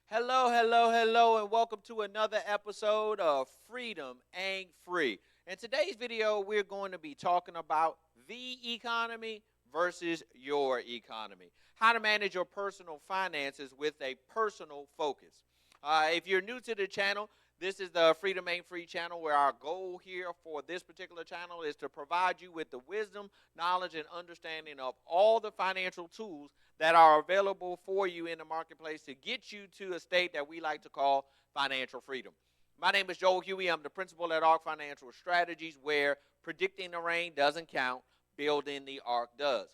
Hello, hello, hello, and welcome to another episode of Freedom Ain't Free. In today's video, we're going to be talking about the economy versus your economy. How to manage your personal finances with a personal focus. If you're new to the channel, this is the Freedom Ain't Free channel where our goal here for this particular channel is to provide you with the wisdom, knowledge, and understanding of all the financial tools that are available for you in the marketplace to get you to a state that we like to call financial freedom. My name is Joel Huey. I'm the principal at ARC Financial Strategies, where predicting the rain doesn't count, building the ARC does.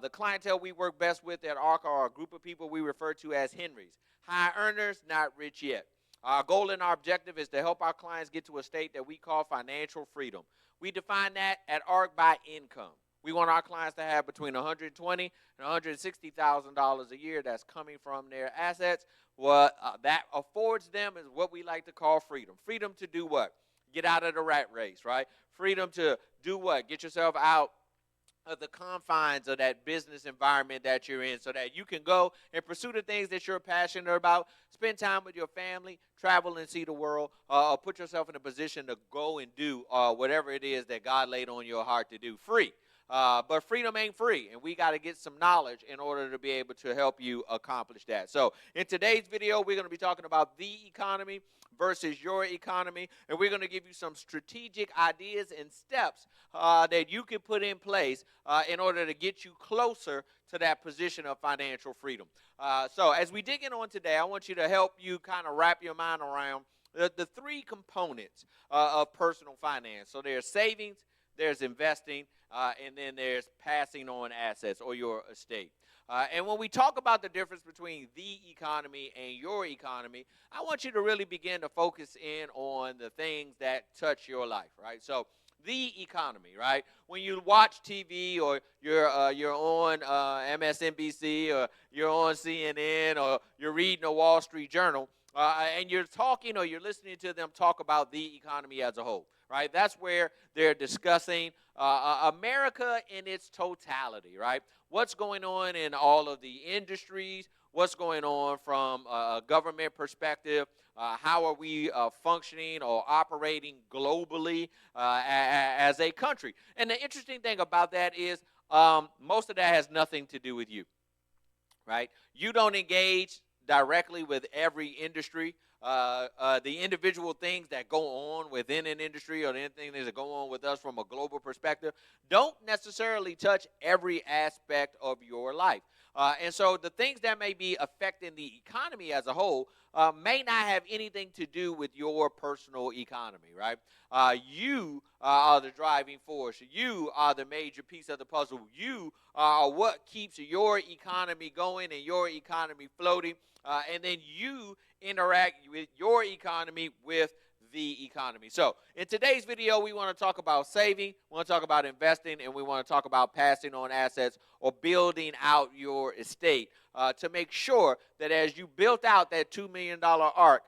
The clientele we work best with at ARC are a group of people we refer to as Henrys, high earners, not rich yet. Our goal and our objective is to help our clients get to a state that we call financial freedom. We define that at ARC by income. We want our clients to have between $120,000 and $160,000 a year that's coming from their assets. What that affords them is what we like to call freedom. Freedom to do what? Get out of the rat race, right? Freedom to do what? Get yourself out of the confines of that business environment that you're in so that you can go and pursue the things that you're passionate about, spend time with your family, travel and see the world, put yourself in a position to go and do whatever it is that God laid on your heart to do free. But freedom ain't free, and we got to get some knowledge in order to be able to help you accomplish that. So in today's video, we're going to be talking about the economy versus your economy, and we're going to give you some strategic ideas and steps that you can put in place in order to get you closer to that position of financial freedom. So as we dig in on today, I want you to help you kind of wrap your mind around the three components of personal finance. So there's savings, there's investing, and then there's passing on assets or your estate. And when we talk about the difference between the economy and your economy, I want you to really begin to focus in on the things that touch your life, right? So the economy, right? When you watch TV or you're on MSNBC or you're on CNN or you're reading the Wall Street Journal, and you're talking or you're listening to them talk about the economy as a whole, right? That's where they're discussing America in its totality, right? What's going on in all of the industries, what's going on from a government perspective, how are we functioning or operating globally as a country. And the interesting thing about that is most of that has nothing to do with you, right? You don't engage directly with every industry. The individual things that go on within an industry or the things that go on with us from a global perspective don't necessarily touch every aspect of your life. And so the things that may be affecting the economy as a whole may not have anything to do with your personal economy, right? You are the driving force. You are the major piece of the puzzle. You are what keeps your economy going and your economy floating. And then you interact with your economy with the economy. So in today's video, we want to talk about saving, we want to talk about investing, and we want to talk about passing on assets or building out your estate to make sure that as you built out that $2 million ARC,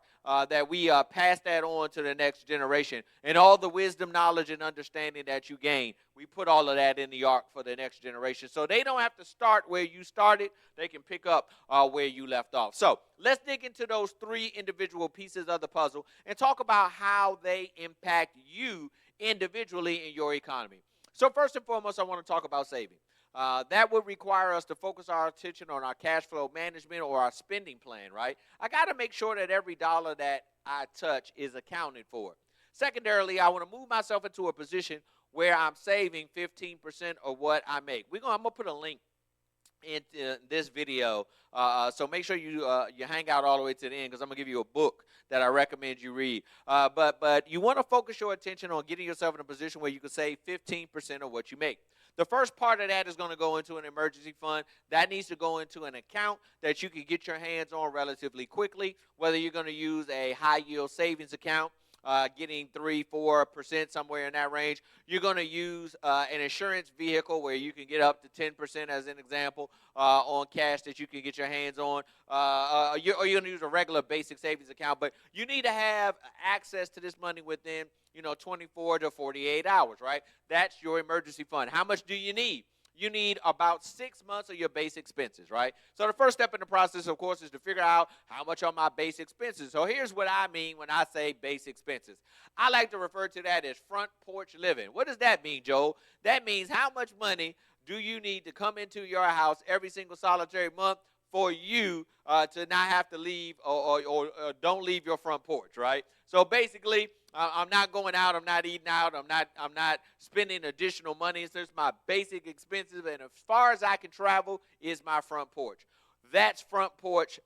that we pass that on to the next generation. And all the wisdom, knowledge, and understanding that you gain, we put all of that in the ARC for the next generation. So they don't have to start where you started. They can pick up where you left off. So let's dig into those three individual pieces of the puzzle and talk about how they impact you individually in your economy. So first and foremost, I want to talk about saving. That would require us to focus our attention on our cash flow management or our spending plan, right? I got to make sure that every dollar that I touch is accounted for. Secondarily, I want to move myself into a position where I'm saving 15% of what I make. I'm going to put a link in this video, so make sure you hang out all the way to the end because I'm going to give you a book that I recommend you read. But you want to focus your attention on getting yourself in a position where you can save 15% of what you make. The first part of that is going to go into an emergency fund. That needs to go into an account that you can get your hands on relatively quickly, whether you're going to use a high-yield savings account, getting 3-4%, somewhere in that range. You're going to use an insurance vehicle where you can get up to 10% as an example on cash that you can get your hands on. Or you're going to use a regular basic savings account, but you need to have access to this money within 24 to 48 hours, right? That's your emergency fund. How much do you need? you need about 6 months of your base expenses, right? So the first step in the process, of course, is to figure out how much are my base expenses. So here's what I mean when I say base expenses. I like to refer to that as front porch living. What does that mean, Joel? That means how much money do you need to come into your house every single solitary month for you to not have to leave or don't leave your front porch, right? So basically, I'm not going out. I'm not eating out. I'm not spending additional money. So it's my basic expenses, and as far as I can travel is my front porch. That's front porch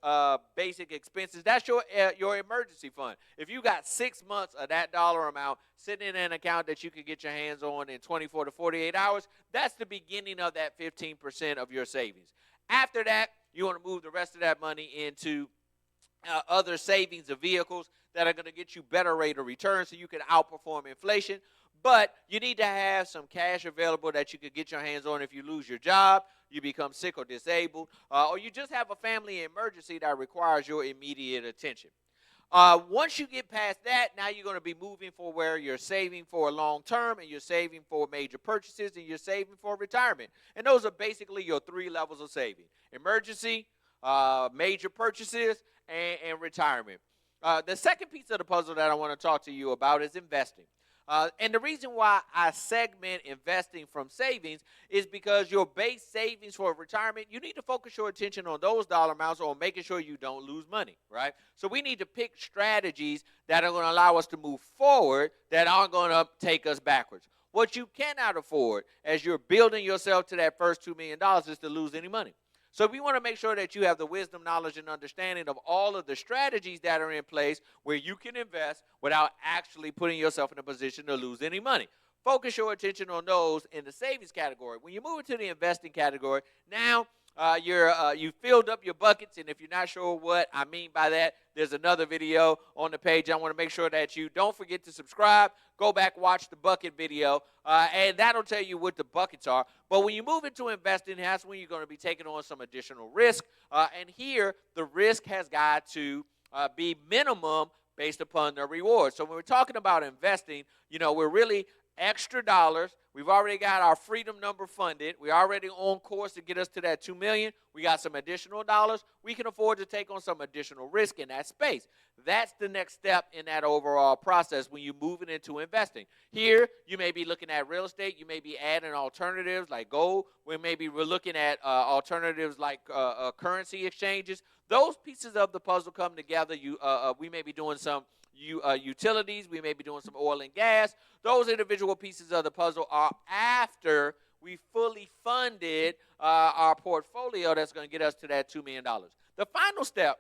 basic expenses. That's your emergency fund. If you got 6 months of that dollar amount sitting in an account that you can get your hands on in 24 to 48 hours, that's the beginning of that 15% of your savings. After that, you want to move the rest of that money into other savings of vehicles that are going to get you better rate of return so you can outperform inflation. But you need to have some cash available that you could get your hands on if you lose your job, you become sick or disabled, or you just have a family emergency that requires your immediate attention. Once you get past that, now you're going to be moving for where you're saving for a long term, and you're saving for major purchases, and you're saving for retirement. And those are basically your 3 levels of saving: emergency, major purchases, and retirement. The second piece of the puzzle that I want to talk to you about is investing. And the reason why I segment investing from savings is because your base savings for retirement, you need to focus your attention on those dollar amounts on making sure you don't lose money, right? So we need to pick strategies that are going to allow us to move forward that aren't going to take us backwards. What you cannot afford as you're building yourself to that first $2 million is to lose any money. So we want to make sure that you have the wisdom, knowledge, and understanding of all of the strategies that are in place where you can invest without actually putting yourself in a position to lose any money. Focus your attention on those in the savings category. When you move into the investing category, now you filled up your buckets, and if you're not sure what I mean by that, there's another video on the page. I want to make sure that you don't forget to subscribe. Go back, watch the bucket video, and that'll tell you what the buckets are. But when you move into investing, that's when you're going to be taking on some additional risk. And here, the risk has got to be minimum based upon the reward. So when we're talking about investing, we're really extra dollars. We've already got our freedom number funded. We're already on course to get us to that $2 million. We got some additional dollars. We can afford to take on some additional risk in that space. That's the next step in that overall process when you're moving into investing. Here, you may be looking at real estate. You may be adding alternatives like gold. We're looking at alternatives like currency exchanges. Those pieces of the puzzle come together. We may be doing some utilities. We may be doing some oil and gas. Those individual pieces of the puzzle are after we fully funded our portfolio that's going to get us to that $2 million. The final step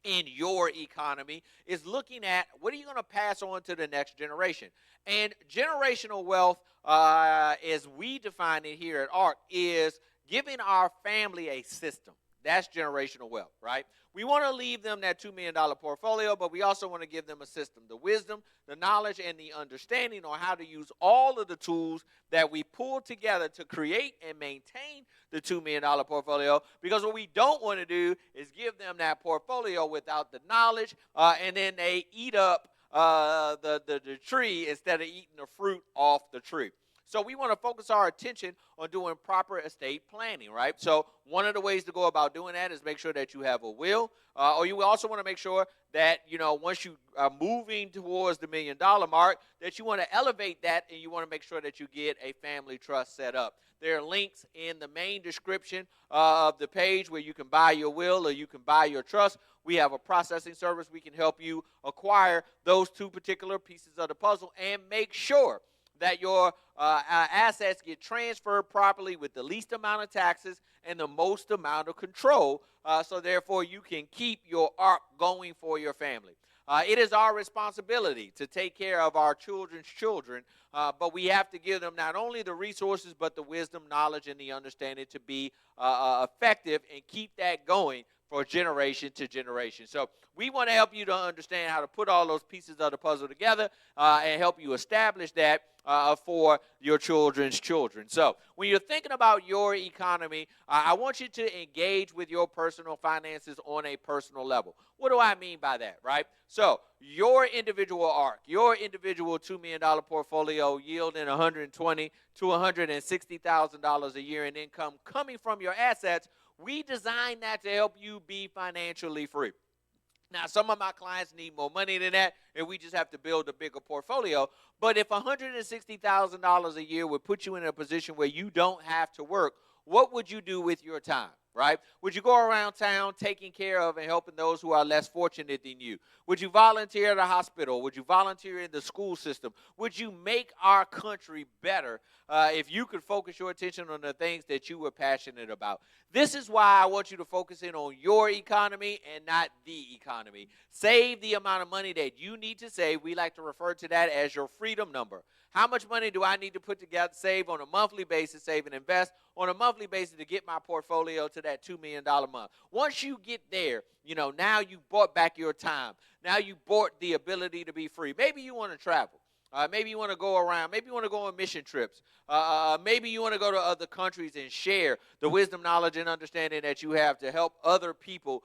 in your economy is looking at what are you going to pass on to the next generation. And generational wealth, as we define it here at ARC, is giving our family a system. That's generational wealth, right? We want to leave them that $2 million portfolio, but we also want to give them a system, the wisdom, the knowledge, and the understanding on how to use all of the tools that we pull together to create and maintain the $2 million portfolio, because what we don't want to do is give them that portfolio without the knowledge, and then they eat up the tree instead of eating the fruit off the tree. So we want to focus our attention on doing proper estate planning, right? So one of the ways to go about doing that is make sure that you have a will, or you also want to make sure that, once you are moving towards the $1 million mark, that you want to elevate that, and you want to make sure that you get a family trust set up. There are links in the main description of the page where you can buy your will or you can buy your trust. We have a processing service. We can help you acquire those 2 particular pieces of the puzzle and make sure that your assets get transferred properly with the least amount of taxes and the most amount of control, so therefore you can keep your ARC going for your family. It is our responsibility to take care of our children's children, but we have to give them not only the resources but the wisdom, knowledge, and the understanding to be effective and keep that going for generation to generation. So we want to help you to understand how to put all those pieces of the puzzle together and help you establish that for your children's children. So when you're thinking about your economy, I want you to engage with your personal finances on a personal level. What do I mean by that, right? So your individual ARC, your individual $2 million portfolio yielding $120,000 to $160,000 a year in income coming from your assets, we designed that to help you be financially free. Now, some of my clients need more money than that, and we just have to build a bigger portfolio. But if $160,000 a year would put you in a position where you don't have to work, what would you do with your time, right? Would you go around town taking care of and helping those who are less fortunate than you? Would you volunteer at a hospital? Would you volunteer in the school system? Would you make our country better if you could focus your attention on the things that you were passionate about? This is why I want you to focus in on your economy and not the economy. Save the amount of money that you need to save. We like to refer to that as your freedom number. How much money do I need to put together, save on a monthly basis, save and invest on a monthly basis to get my portfolio to that $2 million month? Once you get there, now you bought back your time. Now you bought the ability to be free. Maybe you want to travel. Maybe you want to go around. Maybe you want to go on mission trips. Maybe you want to go to other countries and share the wisdom, knowledge, and understanding that you have to help other people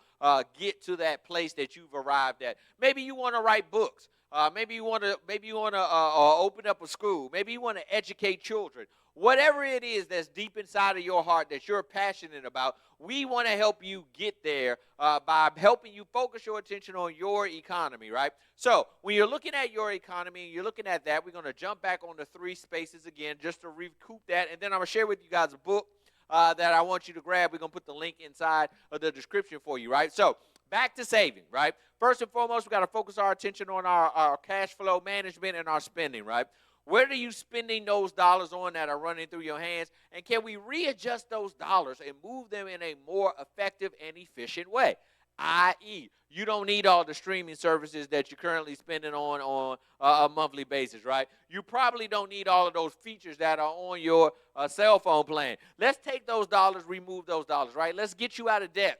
get to that place that you've arrived at. Maybe you want to write books. Maybe you want to open up a school. Maybe you want to educate children. Whatever it is that's deep inside of your heart that you're passionate about, we want to help you get there by helping you focus your attention on your economy, right? So when you're looking at your economy and you're looking at that, we're going to jump back on the three spaces again just to recoup that, and then I'm going to share with you guys a book that I want you to grab. We're going to put the link inside of the description for you, right? So back to saving, right? First and foremost, we got to focus our attention on our cash flow management and our spending, right? Where are you spending those dollars on that are running through your hands? And can we readjust those dollars and move them in a more effective and efficient way? I.e., you don't need all the streaming services that you're currently spending on a monthly basis, right? You probably don't need all of those features that are on your cell phone plan. Let's take those dollars, remove those dollars, right? Let's get you out of debt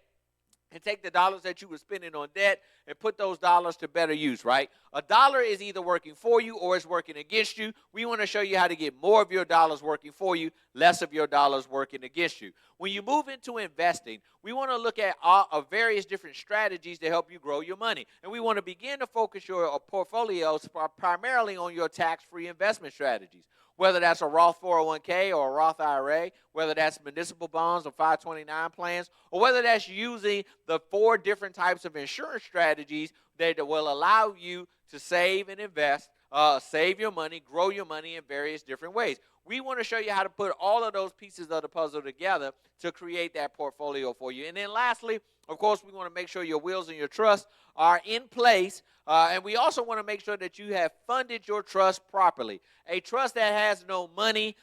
and take the dollars that you were spending on debt and put those dollars to better use, right? A dollar is either working for you or it's working against you. We want to show you how to get more of your dollars working for you, less of your dollars working against you. When you move into investing, we want to look at various different strategies to help you grow your money. And we want to begin to focus your portfolios primarily on your tax-free investment strategies. Whether that's a Roth 401k or a Roth IRA, whether that's municipal bonds or 529 plans, or whether that's using the 4 different types of insurance strategies that will allow you to save and invest, save your money, grow your money in various different ways. We want to show you how to put all of those pieces of the puzzle together to create that portfolio for you. And then lastly, of course, we want to make sure your wills and your trusts are in place. And we also want to make sure that you have funded your trust properly. A trust that has no money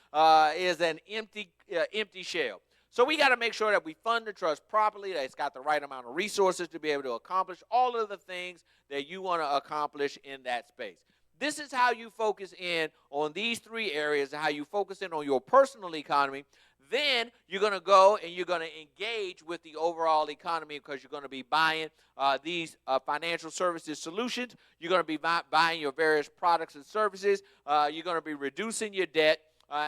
is an empty shell. So we got to make sure that we fund the trust properly, that it's got the right amount of resources to be able to accomplish all of the things that you want to accomplish in that space. This is how you focus in on these 3 areas, how you focus in on your personal economy. Then you're going to go and you're going to engage with the overall economy because you're going to be buying these financial services solutions. You're going to be buying your various products and services. You're going to be reducing your debt.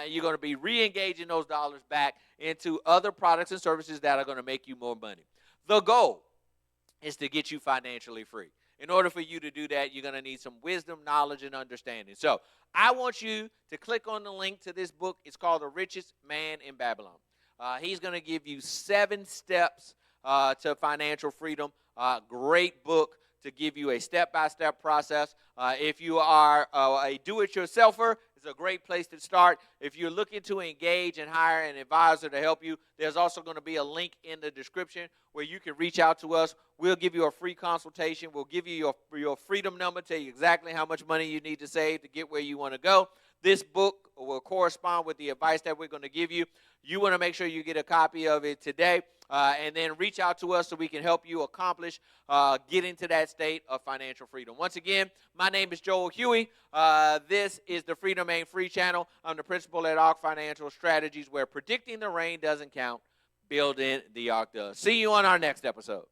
You're going to be re-engaging those dollars back into other products and services that are going to make you more money. The goal is to get you financially free. In order for you to do that, you're going to need some wisdom, knowledge, and understanding. So I want you to click on the link to this book. It's called The Richest Man in Babylon. He's going to give you 7 steps to financial freedom. Great book to give you a step-by-step process. If you are a do-it-yourselfer, it's a great place to start. If you're looking to engage and hire an advisor to help you, there's also going to be a link in the description where you can reach out to us. We'll give you a free consultation. We'll give you your freedom number, tell you exactly how much money you need to save to get where you want to go. This book will correspond with the advice that we're going to give you. You want to make sure you get a copy of it today, and then reach out to us so we can help you accomplish getting to that state of financial freedom. Once again, my name is Joel Huey. This is the Freedom Ain't Free channel. I'm the principal at ARC Financial Strategies, where predicting the rain doesn't count, building the ARC does. See you on our next episode.